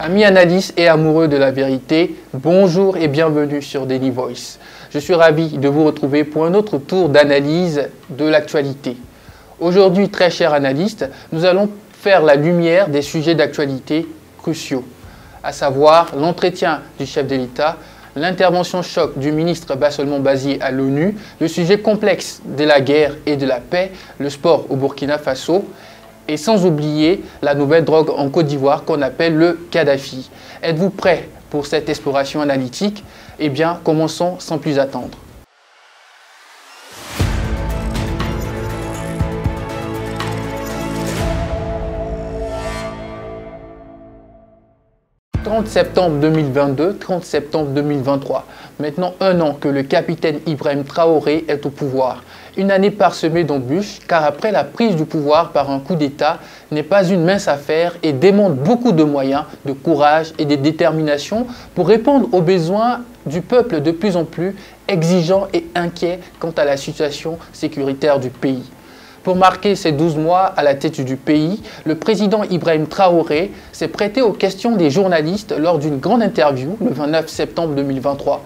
Amis analystes et amoureux de la vérité, bonjour et bienvenue sur Daily Voice. Je suis ravi de vous retrouver pour un autre tour d'analyse de l'actualité. Aujourd'hui, très chers analystes, nous allons faire la lumière des sujets d'actualité cruciaux, à savoir l'entretien du chef de l'État, l'intervention choc du ministre Bassolement Bazié à l'ONU, le sujet complexe de la guerre et de la paix, le sport au Burkina Faso, et sans oublier la nouvelle drogue en Côte d'Ivoire qu'on appelle le Kadhafi. Êtes-vous prêts pour cette exploration analytique? Eh bien, commençons sans plus attendre. « 30 septembre 2022, 30 septembre 2023. Maintenant un an que le capitaine Ibrahim Traoré est au pouvoir. Une année parsemée d'embûches, car après la prise du pouvoir par un coup d'État n'est pas une mince affaire et demande beaucoup de moyens, de courage et de détermination pour répondre aux besoins du peuple de plus en plus exigeant et inquiet quant à la situation sécuritaire du pays. Pour marquer ces 12 mois à la tête du pays, le président Ibrahim Traoré s'est prêté aux questions des journalistes lors d'une grande interview le 29 septembre 2023.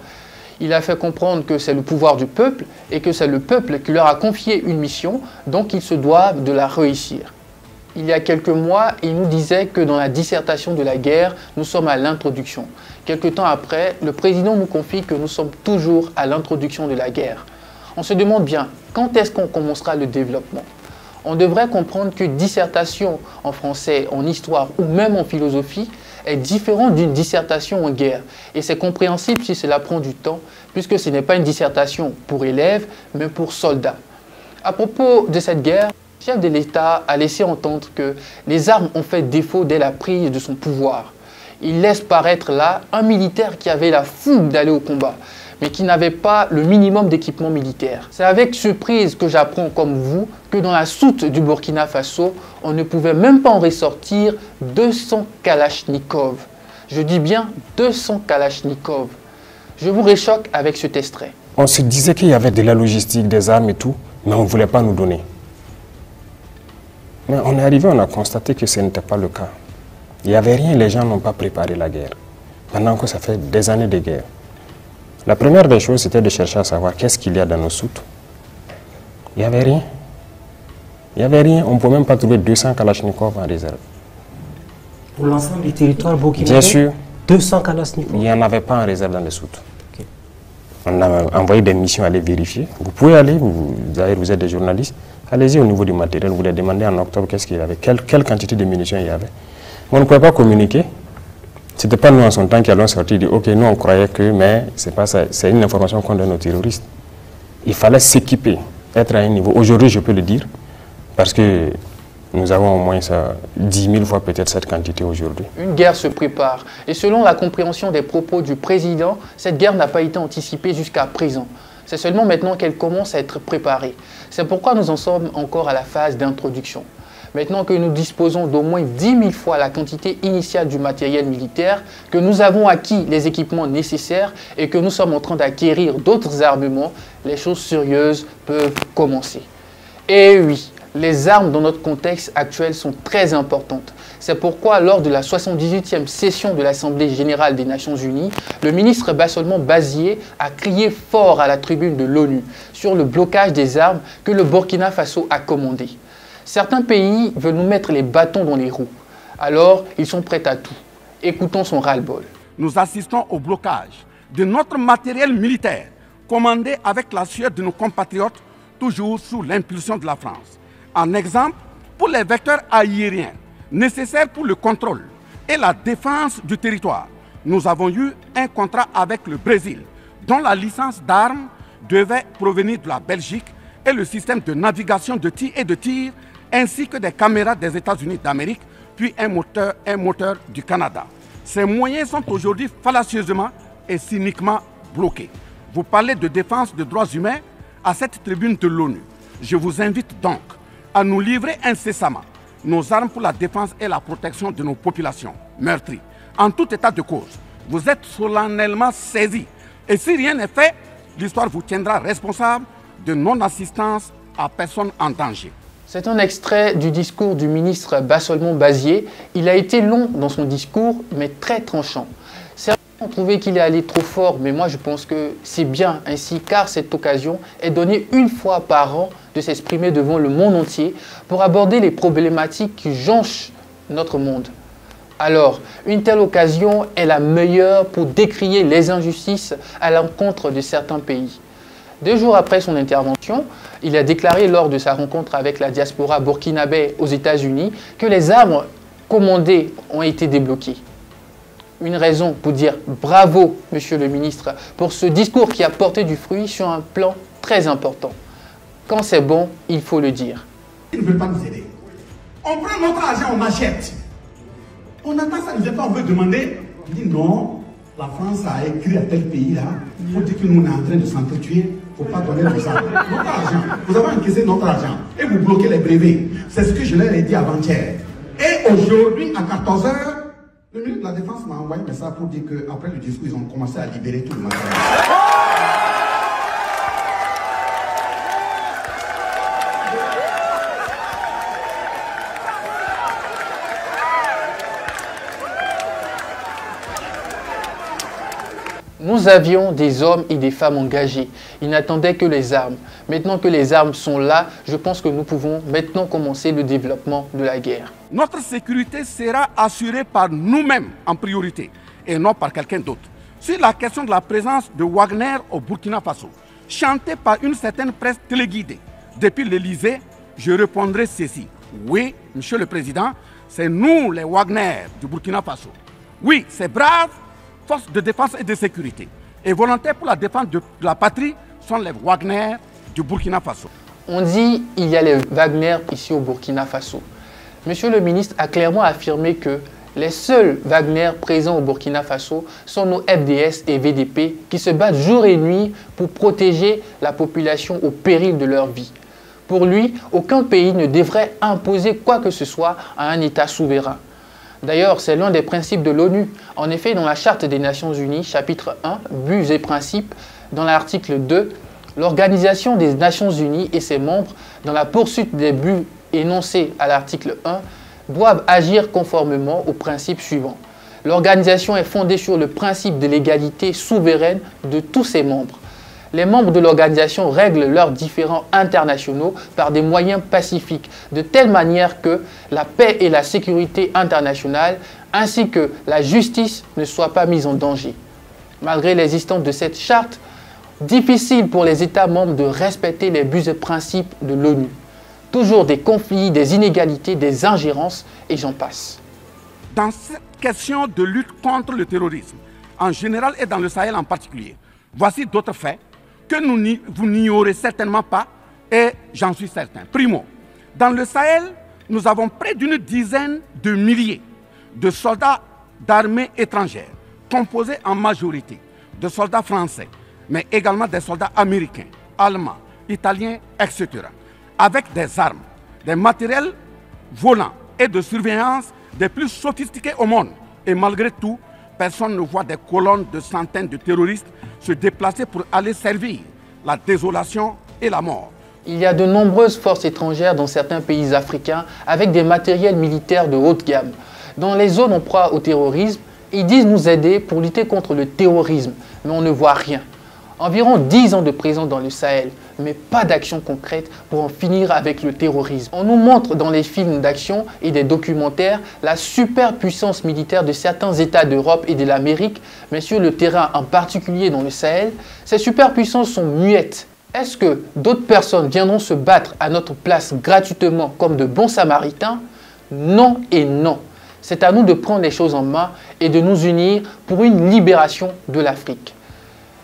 Il a fait comprendre que c'est le pouvoir du peuple et que c'est le peuple qui leur a confié une mission, donc ils se doivent de la réussir. Il y a quelques mois, il nous disait que dans la dissertation de la guerre, nous sommes à l'introduction. Quelque temps après, le président nous confie que nous sommes toujours à l'introduction de la guerre. On se demande bien, quand est-ce qu'on commencera le développement? On devrait comprendre que dissertation en français, en histoire ou même en philosophie est différente d'une dissertation en guerre. Et c'est compréhensible si cela prend du temps, puisque ce n'est pas une dissertation pour élèves, mais pour soldats. À propos de cette guerre, le chef de l'État a laissé entendre que les armes ont fait défaut dès la prise de son pouvoir. Il laisse paraître là un militaire qui avait la fougue d'aller au combat, mais qui n'avait pas le minimum d'équipement militaire. C'est avec surprise que j'apprends comme vous que dans la soute du Burkina Faso, on ne pouvait même pas en ressortir 200 Kalachnikov. Je dis bien 200 Kalachnikov. Je vous réchoque avec cet extrait. On se disait qu'il y avait de la logistique, des armes et tout, mais on ne voulait pas nous donner. Mais on est arrivé, on a constaté que ce n'était pas le cas. Il n'y avait rien, les gens n'ont pas préparé la guerre. Maintenant que ça fait des années de guerre. La première des choses, c'était de chercher à savoir qu'est-ce qu'il y a dans nos soutes. Il n'y avait rien. Il n'y avait rien. On ne peut même pas trouver 200 Kalachnikov en réserve. Pour l'ensemble du territoire burkinabé, bien sûr, 200 Kalachnikov. Il n'y en avait pas en réserve dans les soutes. Okay. On a envoyé des missions à aller vérifier. Vous pouvez aller, d'ailleurs vous êtes des journalistes, allez-y au niveau du matériel, vous les demandez en octobre qu'est-ce qu'il y avait, quelle quantité de munitions il y avait. On ne pouvait pas communiquer. Ce n'était pas nous en son temps qui allons sortir et dire ok, nous on croyait que, mais c'est pas ça, c'est une information qu'on donne aux terroristes. Il fallait s'équiper, être à un niveau. Aujourd'hui, je peux le dire, parce que nous avons au moins 10 000 fois peut-être cette quantité aujourd'hui. Une guerre se prépare. Et selon la compréhension des propos du président, cette guerre n'a pas été anticipée jusqu'à présent. C'est seulement maintenant qu'elle commence à être préparée. C'est pourquoi nous en sommes encore à la phase d'introduction. Maintenant que nous disposons d'au moins 10 000 fois la quantité initiale du matériel militaire, que nous avons acquis les équipements nécessaires et que nous sommes en train d'acquérir d'autres armements, les choses sérieuses peuvent commencer. Et oui, les armes dans notre contexte actuel sont très importantes. C'est pourquoi lors de la 78e session de l'Assemblée générale des Nations Unies, le ministre Bassolement Bazié a crié fort à la tribune de l'ONU sur le blocage des armes que le Burkina Faso a commandé. Certains pays veulent nous mettre les bâtons dans les roues. Alors, ils sont prêts à tout. Écoutons son ras-le-bol. Nous assistons au blocage de notre matériel militaire, commandé avec la sueur de nos compatriotes, toujours sous l'impulsion de la France. En exemple, pour les vecteurs aériens, nécessaires pour le contrôle et la défense du territoire, nous avons eu un contrat avec le Brésil, dont la licence d'armes devait provenir de la Belgique et le système de navigation de tir ainsi que des caméras des États-Unis d'Amérique, puis un moteur du Canada. Ces moyens sont aujourd'hui fallacieusement et cyniquement bloqués. Vous parlez de défense des droits humains à cette tribune de l'ONU. Je vous invite donc à nous livrer incessamment nos armes pour la défense et la protection de nos populations meurtries. En tout état de cause, vous êtes solennellement saisis. Et si rien n'est fait, l'histoire vous tiendra responsable de non-assistance à personne en danger. C'est un extrait du discours du ministre Bassolmon-Bazier. Il a été long dans son discours, mais très tranchant. Certains ont trouvé qu'il est allé trop fort, mais moi je pense que c'est bien ainsi, car cette occasion est donnée une fois par an de s'exprimer devant le monde entier pour aborder les problématiques qui jonchent notre monde. Alors, une telle occasion est la meilleure pour décrier les injustices à l'encontre de certains pays. 2 jours après son intervention, il a déclaré lors de sa rencontre avec la diaspora burkinabé aux États-Unis que les armes commandées ont été débloquées. Une raison pour dire bravo, monsieur le ministre, pour ce discours qui a porté du fruit sur un plan très important. Quand c'est bon, il faut le dire. Ils ne veulent pas nous aider. On prend notre argent, on achète. On attend ça, ne vient pas, on veut demander. On dit non, la France a écrit à tel pays là, il faut dire que nous on est en train de s'entretuer. Il ne faut pas donner nos argent. Notre argent. Vous avez encaissé notre argent et vous bloquez les brevets. C'est ce que je leur ai dit avant-hier. Et aujourd'hui, à 14 h, le ministre de la Défense m'a envoyé un message pour dire qu'après le discours, ils ont commencé à libérer tout le matériel. Nous avions des hommes et des femmes engagés. Ils n'attendaient que les armes. Maintenant que les armes sont là, je pense que nous pouvons maintenant commencer le développement de la guerre. Notre sécurité sera assurée par nous-mêmes en priorité et non par quelqu'un d'autre. Sur la question de la présence de Wagner au Burkina Faso, chantée par une certaine presse téléguidée depuis l'Élysée, je répondrai ceci. Oui, Monsieur le Président, c'est nous les Wagner du Burkina Faso. Oui, ces braves forces de défense et de sécurité et volontaires pour la défense de la patrie sont les Wagner du Burkina Faso. On dit qu'il y a les Wagner ici au Burkina Faso. Monsieur le ministre a clairement affirmé que les seuls Wagner présents au Burkina Faso sont nos FDS et VDP qui se battent jour et nuit pour protéger la population au péril de leur vie. Pour lui, aucun pays ne devrait imposer quoi que ce soit à un État souverain. D'ailleurs, c'est l'un des principes de l'ONU. En effet, dans la Charte des Nations Unies, chapitre 1, buts et principes, dans l'article 2, l'Organisation des Nations Unies et ses membres, dans la poursuite des buts énoncés à l'article 1, doivent agir conformément aux principes suivants. L'organisation est fondée sur le principe de l'égalité souveraine de tous ses membres. Les membres de l'organisation règlent leurs différends internationaux par des moyens pacifiques, de telle manière que la paix et la sécurité internationale, ainsi que la justice, ne soient pas mises en danger. Malgré l'existence de cette charte, difficile pour les États membres de respecter les buts et principes de l'ONU. Toujours des conflits, des inégalités, des ingérences, et j'en passe. Dans cette question de lutte contre le terrorisme, en général et dans le Sahel en particulier, voici d'autres faits que vous n'ignorez certainement pas, et j'en suis certain. Primo, dans le Sahel, nous avons près d'une dizaine de milliers de soldats d'armées étrangères, composés en majorité de soldats français, mais également des soldats américains, allemands, italiens, etc., avec des armes, des matériels volants et de surveillance des plus sophistiqués au monde. Et malgré tout, personne ne voit des colonnes de centaines de terroristes se déplacer pour aller servir la désolation et la mort. Il y a de nombreuses forces étrangères dans certains pays africains avec des matériels militaires de haute gamme. Dans les zones en proie au terrorisme, ils disent nous aider pour lutter contre le terrorisme, mais on ne voit rien. Environ 10 ans de présence dans le Sahel, mais pas d'action concrète pour en finir avec le terrorisme. On nous montre dans les films d'action et des documentaires la superpuissance militaire de certains États d'Europe et de l'Amérique, mais sur le terrain, en particulier dans le Sahel, ces superpuissances sont muettes. Est-ce que d'autres personnes viendront se battre à notre place gratuitement comme de bons samaritains? Non et non. C'est à nous de prendre les choses en main et de nous unir pour une libération de l'Afrique.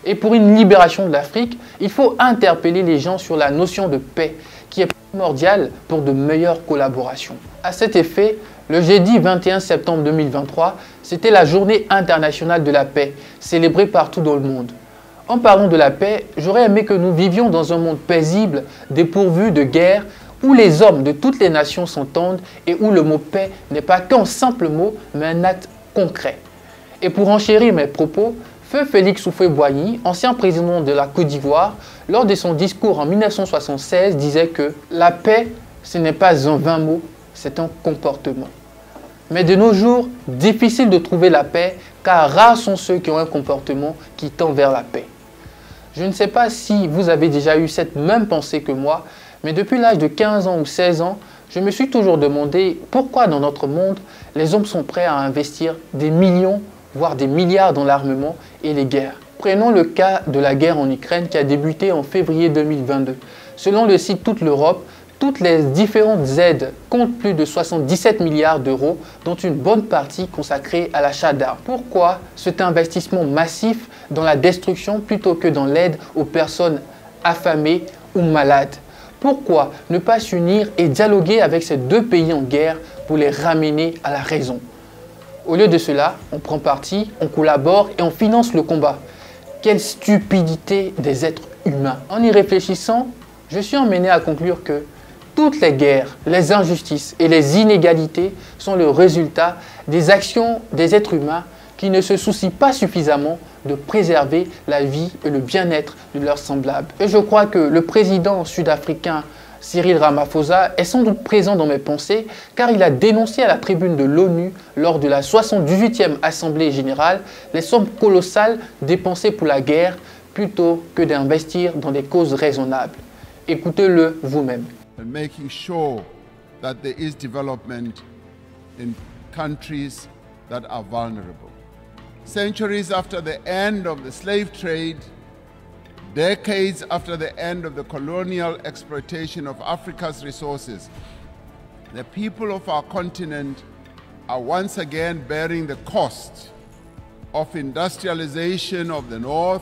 Et pour une libération de l'Afrique, il faut interpeller les gens sur la notion de paix, qui est primordiale pour de meilleures collaborations. À cet effet, le jeudi 21 septembre 2023, c'était la Journée internationale de la paix, célébrée partout dans le monde. En parlant de la paix, j'aurais aimé que nous vivions dans un monde paisible, dépourvu de guerre, où les hommes de toutes les nations s'entendent et où le mot paix n'est pas qu'un simple mot, mais un acte concret. Et pour enchérir mes propos, Feu Félix Houphouët-Boigny, ancien président de la Côte d'Ivoire, lors de son discours en 1976, disait que la paix ce n'est pas un vain mot, c'est un comportement. Mais de nos jours, difficile de trouver la paix, car rares sont ceux qui ont un comportement qui tend vers la paix. Je ne sais pas si vous avez déjà eu cette même pensée que moi, mais depuis l'âge de 15 ans ou 16 ans, je me suis toujours demandé pourquoi dans notre monde, les hommes sont prêts à investir des millions, voire des milliards dans l'armement et les guerres. Prenons le cas de la guerre en Ukraine qui a débuté en février 2022. Selon le site Toute l'Europe, toutes les différentes aides comptent plus de 77 milliards d'euros, dont une bonne partie consacrée à l'achat d'armes. Pourquoi cet investissement massif dans la destruction plutôt que dans l'aide aux personnes affamées ou malades? Pourquoi ne pas s'unir et dialoguer avec ces deux pays en guerre pour les ramener à la raison? Au lieu de cela, on prend parti, on collabore et on finance le combat. Quelle stupidité des êtres humains! En y réfléchissant, je suis emmené à conclure que toutes les guerres, les injustices et les inégalités sont le résultat des actions des êtres humains qui ne se soucient pas suffisamment de préserver la vie et le bien-être de leurs semblables. Et je crois que le président sud-africain Cyril Ramaphosa est sans doute présent dans mes pensées car il a dénoncé à la tribune de l'ONU lors de la 78e Assemblée générale les sommes colossales dépensées pour la guerre plutôt que d'investir dans des causes raisonnables. Écoutez-le vous-même. And making sure that there is development in countries that are vulnerable. Centuries after the end of the slave trade, decades after the end of the colonial exploitation of Africa's resources, the people of our continent are once again bearing the cost of industrialization of the North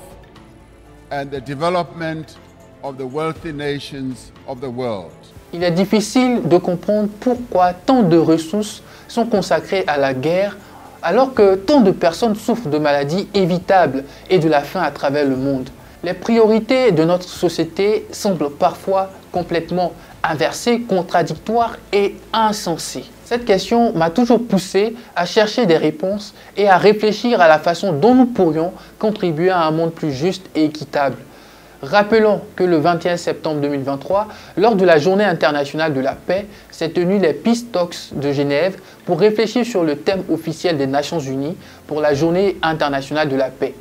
and the development of the wealthy nations of the world. Il est difficile de comprendre pourquoi tant de ressources sont consacrées à la guerre alors que tant de personnes souffrent de maladies évitables et de la faim à travers le monde. Les priorités de notre société semblent parfois complètement inversées, contradictoires et insensées. Cette question m'a toujours poussé à chercher des réponses et à réfléchir à la façon dont nous pourrions contribuer à un monde plus juste et équitable. Rappelons que le 21 septembre 2023, lors de la Journée internationale de la paix, s'est tenu les Peace Talks de Genève pour réfléchir sur le thème officiel des Nations Unies pour la Journée internationale de la paix.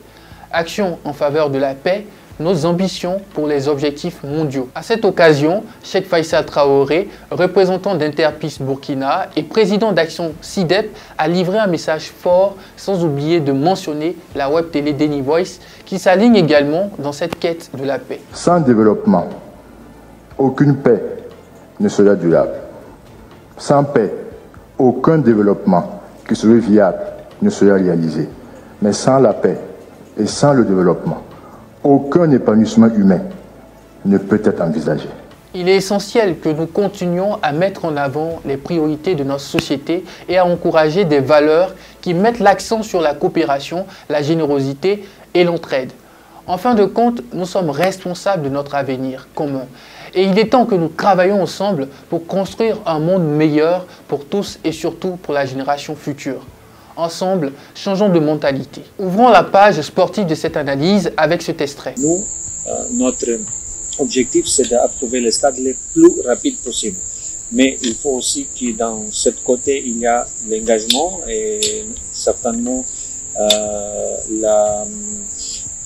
Action en faveur de la paix, nos ambitions pour les objectifs mondiaux. À cette occasion, Cheikh Faisal Traoré, représentant d'Interpeace Burkina et président d'Action CIDEP, a livré un message fort sans oublier de mentionner la web télé Daily Voice qui s'aligne également dans cette quête de la paix. Sans développement, aucune paix ne sera durable. Sans paix, aucun développement qui serait viable ne sera réalisé. Mais sans la paix et sans le développement, aucun épanouissement humain ne peut être envisagé. Il est essentiel que nous continuions à mettre en avant les priorités de notre société et à encourager des valeurs qui mettent l'accent sur la coopération, la générosité et l'entraide. En fin de compte, nous sommes responsables de notre avenir commun. Et il est temps que nous travaillions ensemble pour construire un monde meilleur pour tous et surtout pour la génération future. Ensemble, changeons de mentalité. Ouvrons la page sportive de cette analyse avec cet extrait. Nous, notre objectif, c'est d'approuver les stades les plus rapides possible. Mais il faut aussi que dans ce côté, il y a l'engagement et certainement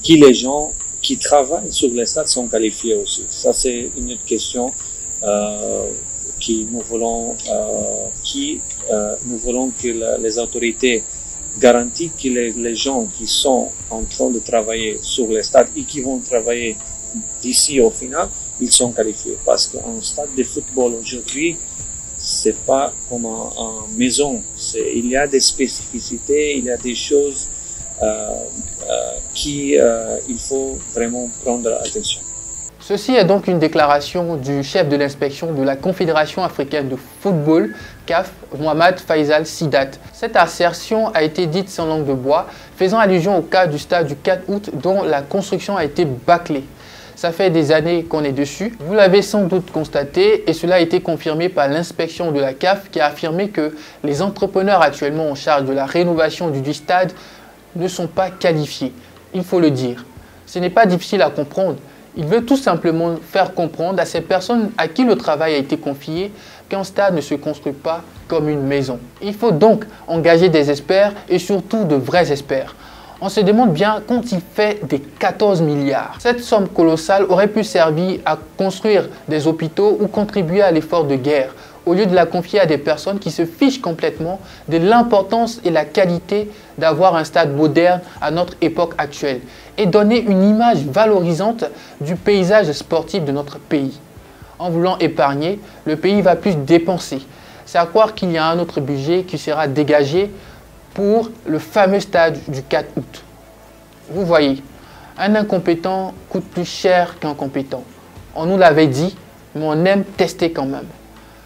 que les gens qui travaillent sur les stades sont qualifiés aussi. Ça, c'est une autre question nous voulons que les autorités garantissent que les gens qui sont en train de travailler sur les stades et qui vont travailler d'ici au final, ils sont qualifiés. Parce qu'un stade de football aujourd'hui, c'est pas comme une maison. Il y a des spécificités, il y a des choses il faut vraiment prendre attention. Ceci est donc une déclaration du chef de l'inspection de la Confédération africaine de football, CAF, Mohamed Faisal Sidat. Cette assertion a été dite sans langue de bois, faisant allusion au cas du stade du 4 août dont la construction a été bâclée. Ça fait des années qu'on est dessus. Vous l'avez sans doute constaté et cela a été confirmé par l'inspection de la CAF qui a affirmé que les entrepreneurs actuellement en charge de la rénovation du stade ne sont pas qualifiés. Il faut le dire. Ce n'est pas difficile à comprendre. Il veut tout simplement faire comprendre à ces personnes à qui le travail a été confié qu'un stade ne se construit pas comme une maison. Il faut donc engager des experts et surtout de vrais experts. On se demande bien quand il fait des 14 milliards. Cette somme colossale aurait pu servir à construire des hôpitaux ou contribuer à l'effort de guerre, au lieu de la confier à des personnes qui se fichent complètement de l'importance et la qualité d'avoir un stade moderne à notre époque actuelle et donner une image valorisante du paysage sportif de notre pays. En voulant épargner, le pays va plus dépenser. C'est à croire qu'il y a un autre budget qui sera dégagé pour le fameux stade du 4 août. Vous voyez, un incompétent coûte plus cher qu'un compétent. On nous l'avait dit, mais on aime tester quand même.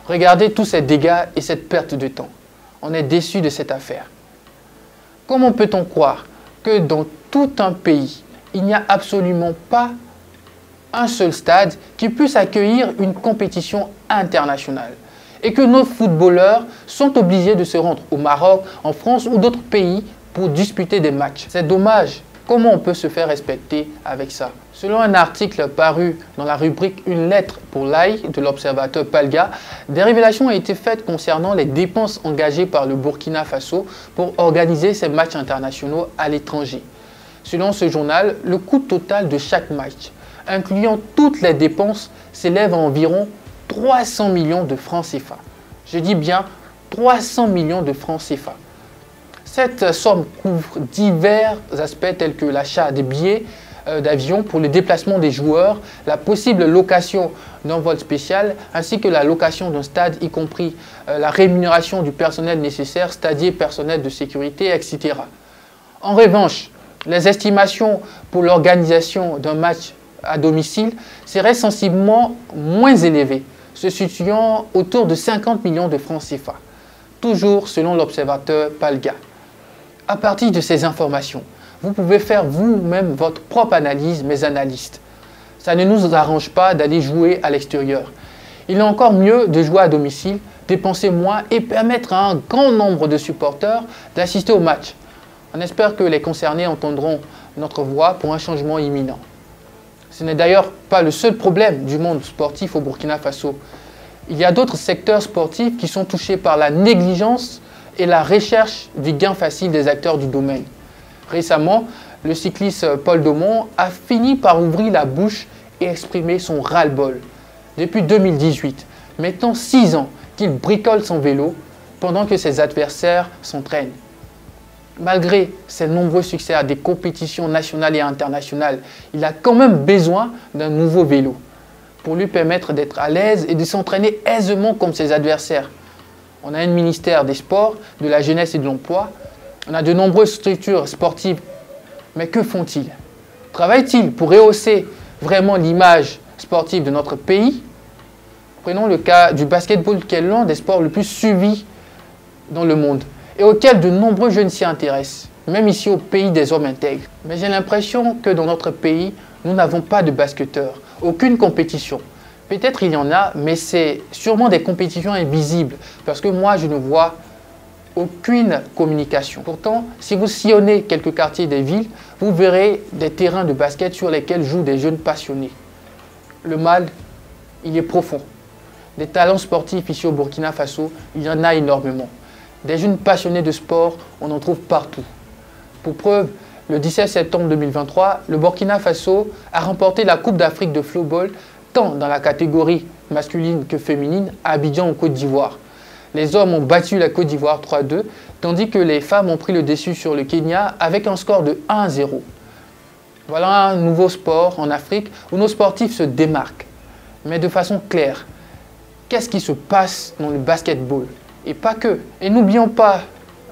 Regardez tous ces dégâts et cette perte de temps. On est déçu de cette affaire. Comment peut-on croire que dans tout un pays, il n'y a absolument pas un seul stade qui puisse accueillir une compétition internationale et que nos footballeurs sont obligés de se rendre au Maroc, en France ou d'autres pays pour disputer des matchs? C'est dommage. Comment on peut se faire respecter avec ça? Selon un article paru dans la rubrique « Une lettre pour l'AI » de l'observateur Palga, des révélations ont été faites concernant les dépenses engagées par le Burkina Faso pour organiser ces matchs internationaux à l'étranger. Selon ce journal, le coût total de chaque match, incluant toutes les dépenses, s'élève à environ 300 millions de francs CFA. Je dis bien 300 millions de francs CFA. Cette somme couvre divers aspects tels que l'achat des billets d'avion pour le déplacement des joueurs, la possible location d'un vol spécial, ainsi que la location d'un stade, y compris la rémunération du personnel nécessaire, c'est-à-dire personnel de sécurité, etc. En revanche, les estimations pour l'organisation d'un match à domicile seraient sensiblement moins élevées, se situant autour de 50 millions de francs CFA, toujours selon l'observateur Palga. À partir de ces informations, vous pouvez faire vous-même votre propre analyse, mes analystes. Ça ne nous arrange pas d'aller jouer à l'extérieur. Il est encore mieux de jouer à domicile, dépenser moins et permettre à un grand nombre de supporters d'assister au match. On espère que les concernés entendront notre voix pour un changement imminent. Ce n'est d'ailleurs pas le seul problème du monde sportif au Burkina Faso. Il y a d'autres secteurs sportifs qui sont touchés par la négligence et la recherche du gain facile des acteurs du domaine. Récemment, le cycliste Paul Daumont a fini par ouvrir la bouche et exprimer son ras-le-bol. Depuis 2018, maintenant 6 ans qu'il bricole son vélo pendant que ses adversaires s'entraînent. Malgré ses nombreux succès à des compétitions nationales et internationales, il a quand même besoin d'un nouveau vélo pour lui permettre d'être à l'aise et de s'entraîner aisément comme ses adversaires. On a un ministère des Sports, de la Jeunesse et de l'Emploi. On a de nombreuses structures sportives. Mais que font-ils? Travaillent-ils pour rehausser vraiment l'image sportive de notre pays? Prenons le cas du basketball, qui est l'un des sports le plus suivis dans le monde et auquel de nombreux jeunes s'y intéressent, même ici au pays des hommes intègres. Mais j'ai l'impression que dans notre pays, nous n'avons pas de basketteurs, aucune compétition. Peut-être il y en a, mais c'est sûrement des compétitions invisibles, parce que moi, je ne vois aucune communication. Pourtant, si vous sillonnez quelques quartiers des villes, vous verrez des terrains de basket sur lesquels jouent des jeunes passionnés. Le mal, il est profond. Des talents sportifs ici au Burkina Faso, il y en a énormément. Des jeunes passionnés de sport, on en trouve partout. Pour preuve, le 17 septembre 2023, le Burkina Faso a remporté la Coupe d'Afrique de floorball, tant dans la catégorie masculine que féminine, à Abidjan, en Côte d'Ivoire. Les hommes ont battu la Côte d'Ivoire 3-2, tandis que les femmes ont pris le dessus sur le Kenya avec un score de 1-0. Voilà un nouveau sport en Afrique où nos sportifs se démarquent, mais de façon claire. Qu'est-ce qui se passe dans le basketball? Et pas que. Et n'oublions pas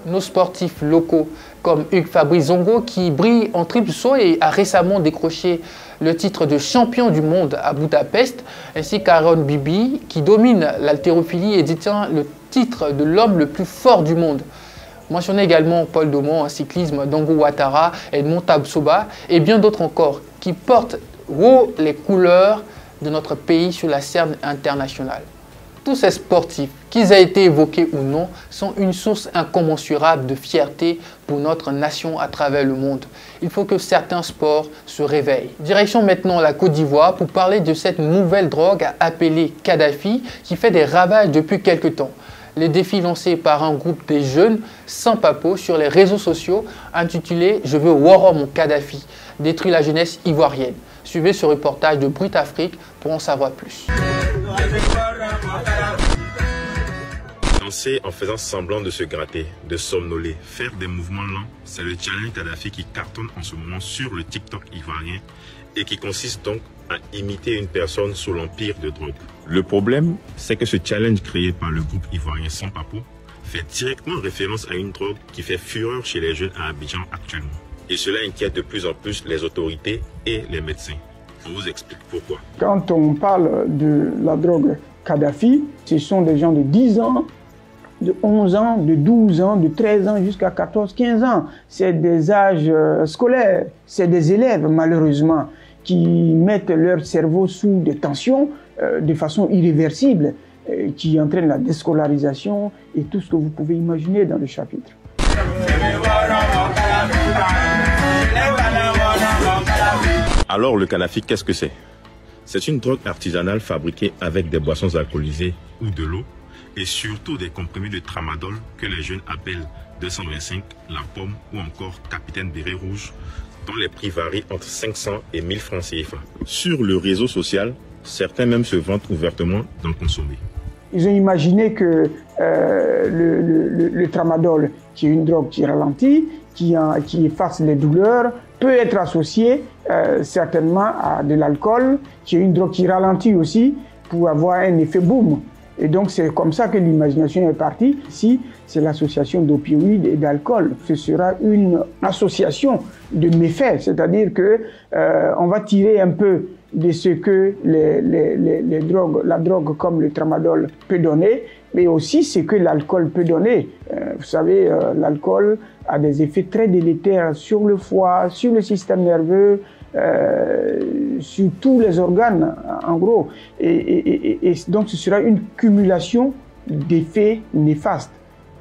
nos sportifs locaux comme Hugues Fabrice Zongo qui brille en triple saut et a récemment décroché le titre de champion du monde à Budapest, ainsi qu'Aaron Bibi qui domine l'haltérophilie et détient le titre de l'homme le plus fort du monde. Mentionnez également Paul Daumont en cyclisme, Dango Ouattara, Edmond Tabsoba et bien d'autres encore qui portent haut les couleurs de notre pays sur la scène internationale. Tous ces sportifs, qu'ils aient été évoqués ou non, sont une source incommensurable de fierté pour notre nation à travers le monde. Il faut que certains sports se réveillent. Direction maintenant la Côte d'Ivoire pour parler de cette nouvelle drogue appelée Kadhafi qui fait des ravages depuis quelques temps. Les défis lancés par un groupe des jeunes sans papo sur les réseaux sociaux intitulé « Je veux voir mon Kadhafi » détruit la jeunesse ivoirienne. Suivez ce reportage de Brut Afrique pour en savoir plus. Danser en faisant semblant de se gratter, de somnoler, faire des mouvements lents, c'est le challenge Kadhafi qui cartonne en ce moment sur le TikTok ivoirien et qui consiste donc à imiter une personne sous l'empire de drogue. Le problème, c'est que ce challenge créé par le groupe ivoirien Sans Papo fait directement référence à une drogue qui fait fureur chez les jeunes à Abidjan actuellement. Et cela inquiète de plus en plus les autorités et les médecins. On vous explique pourquoi. Quand on parle de la drogue Kadhafi, ce sont des gens de 10 ans, de 11 ans, de 12 ans, de 13 ans jusqu'à 14, 15 ans. C'est des âges scolaires, c'est des élèves malheureusement qui mettent leur cerveau sous des tensions de façon irréversible, qui entraînent la déscolarisation et tout ce que vous pouvez imaginer dans le chapitre. Alors le Kadhafi, qu'est-ce que c'est? C'est une drogue artisanale fabriquée avec des boissons alcoolisées ou de l'eau et surtout des comprimés de tramadol que les jeunes appellent 225, la pomme ou encore capitaine béret rouge, dont les prix varient entre 500 et 1000 francs CFA. Sur le réseau social, certains même se vantent ouvertement d'en consommer. Ils ont imaginé que le tramadol, qui est une drogue qui ralentit, qui efface les douleurs, peut être associé certainement à de l'alcool, qui est une drogue qui ralentit aussi, pour avoir un effet boom. Et donc c'est comme ça que l'imagination est partie. Ici, c'est l'association d'opioïdes et d'alcool. Ce sera une association de méfaits, c'est-à-dire que on va tirer un peu de ce que la drogue comme le tramadol peut donner, mais aussi ce que l'alcool peut donner. Vous savez, l'alcool a des effets très délétères sur le foie, sur le système nerveux, sur tous les organes, en gros. Et donc, ce sera une cumulation d'effets néfastes.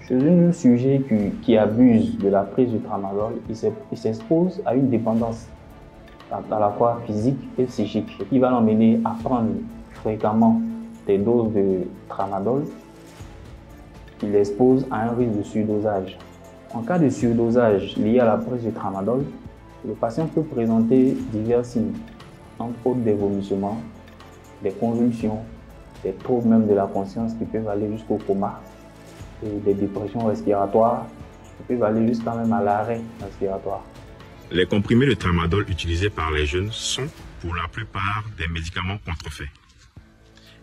Chez un sujet qui abuse de la prise du tramadol, il s'expose à une dépendance à la fois physique et psychique, qui va l'emmener à prendre fréquemment des doses de tramadol. Il l'expose à un risque de surdosage. En cas de surdosage lié à la prise du tramadol, le patient peut présenter divers signes, entre autres des vomissements, des convulsions, des troubles même de la conscience qui peuvent aller jusqu'au coma, et des dépressions respiratoires qui peuvent aller jusqu'à même à l'arrêt respiratoire. Les comprimés de tramadol utilisés par les jeunes sont, pour la plupart, des médicaments contrefaits.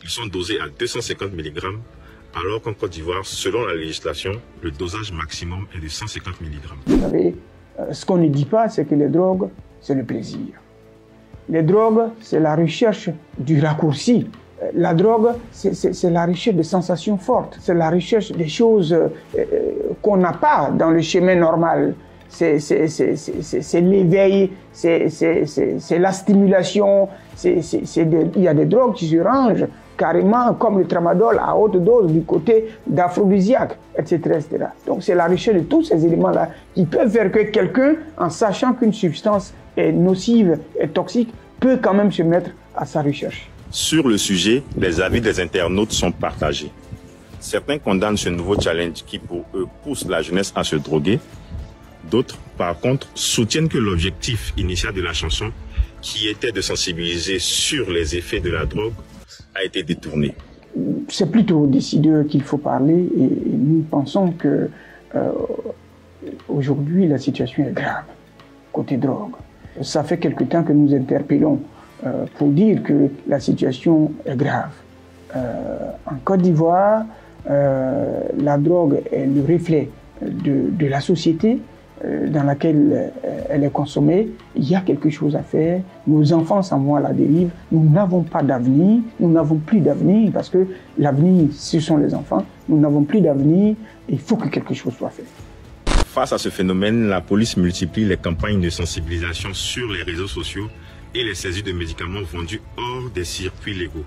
Ils sont dosés à 250 mg, alors qu'en Côte d'Ivoire, selon la législation, le dosage maximum est de 150 mg. Vous savez, ce qu'on ne dit pas, c'est que les drogues, c'est le plaisir. Les drogues, c'est la recherche du raccourci. La drogue, c'est la recherche de sensations fortes. C'est la recherche des choses qu'on n'a pas dans le chemin normal. C'est l'éveil, c'est la stimulation. Il y a des drogues qui se rangent carrément comme le tramadol à haute dose du côté d'aphrodisiaque, etc., etc. Donc c'est la recherche de tous ces éléments-là qui peuvent faire que quelqu'un, en sachant qu'une substance est nocive et toxique, peut quand même se mettre à sa recherche. Sur le sujet, les avis des internautes sont partagés. Certains condamnent ce nouveau challenge qui, pour eux, pousse la jeunesse à se droguer. D'autres, par contre, soutiennent que l'objectif initial de la chanson, qui était de sensibiliser sur les effets de la drogue, a été détourné. C'est plutôt aux décideurs qu'il faut parler et nous pensons que aujourd'hui la situation est grave côté drogue. Ça fait quelque temps que nous interpellons pour dire que la situation est grave. En Côte d'Ivoire, la drogue est le reflet de la société dans laquelle elle est consommée. Il y a quelque chose à faire. Nos enfants s'en vont à la dérive. Nous n'avons pas d'avenir. Nous n'avons plus d'avenir parce que l'avenir, ce sont les enfants. Nous n'avons plus d'avenir. Il faut que quelque chose soit fait. Face à ce phénomène, la police multiplie les campagnes de sensibilisation sur les réseaux sociaux et les saisies de médicaments vendus hors des circuits légaux.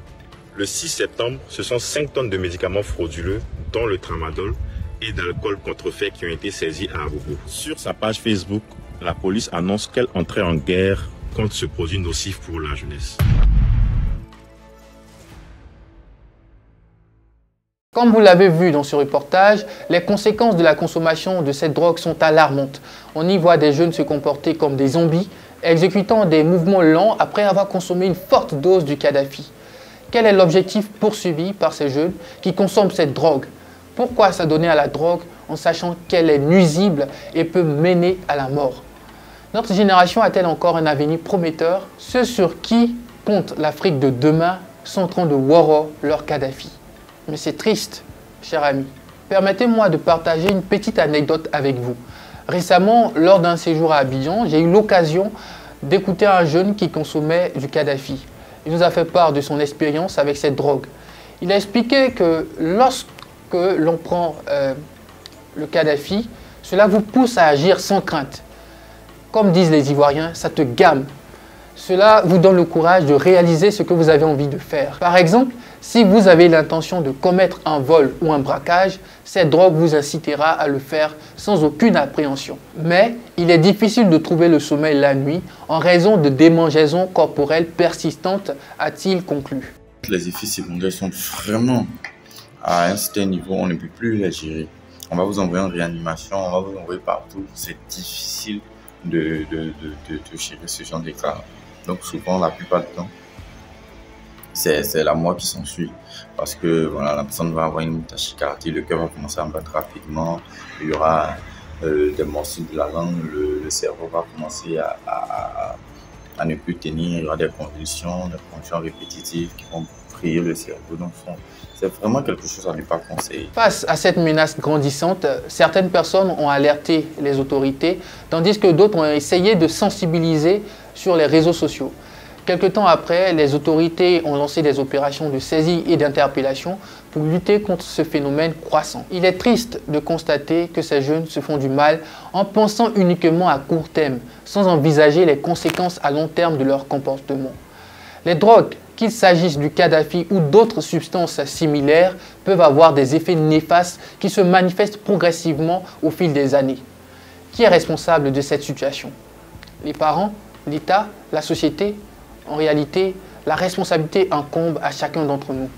Le 6 septembre, ce sont 5 tonnes de médicaments frauduleux, dont le tramadol et d'alcool contrefait qui ont été saisis à Abobo. Sur sa page Facebook, la police annonce qu'elle entrait en guerre contre ce produit nocif pour la jeunesse. Comme vous l'avez vu dans ce reportage, les conséquences de la consommation de cette drogue sont alarmantes. On y voit des jeunes se comporter comme des zombies, exécutant des mouvements lents après avoir consommé une forte dose du Kadhafi. Quel est l'objectif poursuivi par ces jeunes qui consomment cette drogue? Pourquoi s'adonner à la drogue en sachant qu'elle est nuisible et peut mener à la mort? Notre génération a-t-elle encore un avenir prometteur? Ceux sur qui compte l'Afrique de demain sont en train de waro leur Kadhafi. Mais c'est triste, chers amis. Permettez-moi de partager une petite anecdote avec vous. Récemment, lors d'un séjour à Abidjan, j'ai eu l'occasion d'écouter un jeune qui consommait du Kadhafi. Il nous a fait part de son expérience avec cette drogue. Il a expliqué que lorsque l'on prend le Kadhafi, cela vous pousse à agir sans crainte. Comme disent les Ivoiriens, ça te gamme. Cela vous donne le courage de réaliser ce que vous avez envie de faire. Par exemple, si vous avez l'intention de commettre un vol ou un braquage, cette drogue vous incitera à le faire sans aucune appréhension. Mais il est difficile de trouver le sommeil la nuit en raison de démangeaisons corporelles persistantes, a-t-il conclu. Les effets secondaires sont vraiment à un certain niveau, on ne peut plus les gérer. On va vous envoyer en réanimation, on va vous envoyer partout. C'est difficile de gérer ce genre de cas. Donc souvent, la plupart du temps, c'est la mort qui s'ensuit. Parce que voilà, la personne va avoir une tachycardie, le cœur va commencer à battre rapidement, il y aura des morceaux de la langue, le cerveau va commencer à ne plus tenir, il y aura des convulsions répétitives qui vont prier le cerveau. Donc c'est vraiment quelque chose à ne pas conseiller. Face à cette menace grandissante, certaines personnes ont alerté les autorités, tandis que d'autres ont essayé de sensibiliser sur les réseaux sociaux. Quelque temps après, les autorités ont lancé des opérations de saisie et d'interpellation pour lutter contre ce phénomène croissant. Il est triste de constater que ces jeunes se font du mal en pensant uniquement à court terme, sans envisager les conséquences à long terme de leur comportement. Les drogues, qu'il s'agisse du Kadhafi ou d'autres substances similaires, peuvent avoir des effets néfastes qui se manifestent progressivement au fil des années. Qui est responsable de cette situation? Les parents, l'État, la société? En réalité, la responsabilité incombe à chacun d'entre nous.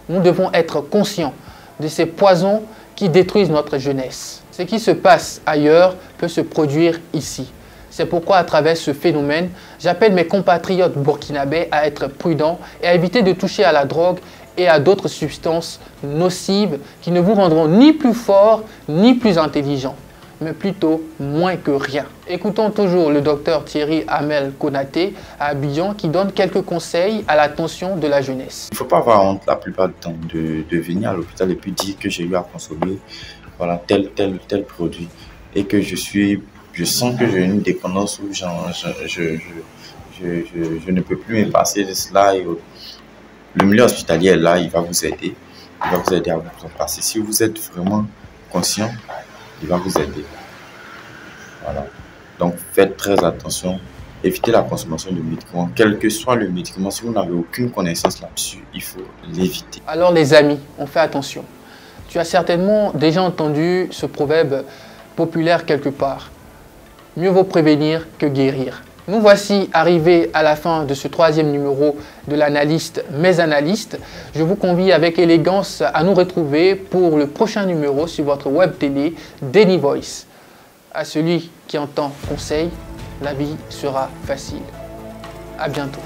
Nous devons être conscients de ces poisons qui détruisent notre jeunesse. Ce qui se passe ailleurs peut se produire ici. C'est pourquoi, à travers ce phénomène, j'appelle mes compatriotes burkinabés à être prudents et à éviter de toucher à la drogue et à d'autres substances nocives qui ne vous rendront ni plus fort ni plus intelligent, mais plutôt moins que rien. Écoutons toujours le docteur Thierry Hamel Konaté à Abidjan qui donne quelques conseils à l'attention de la jeunesse. Il ne faut pas avoir honte la plupart du temps de venir à l'hôpital et puis dire que j'ai eu à consommer voilà, tel produit et que je sens que j'ai une dépendance où je ne peux plus me passer de cela. Et le milieu hospitalier est là, il va vous aider. Il va vous aider à vous en passer. Si vous êtes vraiment conscient, il va vous aider. Voilà. Donc faites très attention. Évitez la consommation de médicaments. Quel que soit le médicament, si vous n'avez aucune connaissance là-dessus, il faut l'éviter. Alors les amis, on fait attention. Tu as certainement déjà entendu ce proverbe populaire quelque part. Mieux vaut prévenir que guérir. Nous voici arrivés à la fin de ce 3e numéro de l'analyste Mes Analystes. Je vous convie avec élégance à nous retrouver pour le prochain numéro sur votre web télé Daily Voice. À celui qui entend conseil, la vie sera facile. À bientôt.